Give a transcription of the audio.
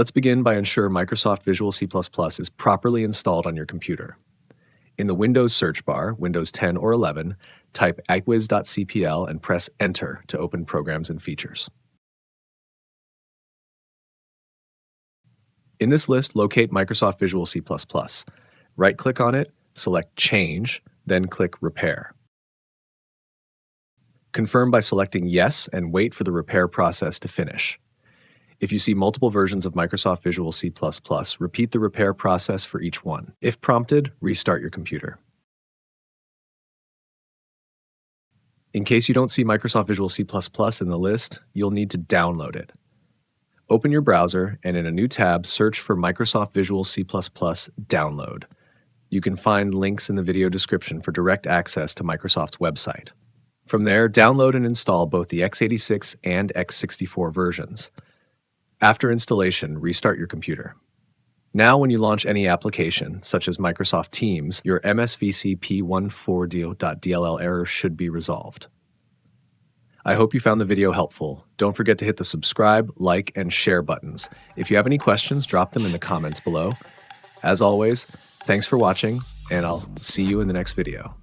Let's begin by ensuring Microsoft Visual C++ is properly installed on your computer. In the Windows search bar, Windows 10 or 11, type Appwiz.cpl and press Enter to open Programs and Features. In this list, locate Microsoft Visual C++. Right-click on it, select Change, then click Repair. Confirm by selecting Yes and wait for the repair process to finish. If you see multiple versions of Microsoft Visual C++, repeat the repair process for each one. If prompted, restart your computer. In case you don't see Microsoft Visual C++ in the list, you'll need to download it. Open your browser and in a new tab, search for Microsoft Visual C++ Download. You can find links in the video description for direct access to Microsoft's website. From there, download and install both the x86 and x64 versions. After installation, restart your computer. Now when you launch any application, such as Microsoft Teams, your MSVC p14.dll error should be resolved. I hope you found the video helpful. Don't forget to hit the subscribe, like, and share buttons. If you have any questions, drop them in the comments below. As always, thanks for watching, and I'll see you in the next video.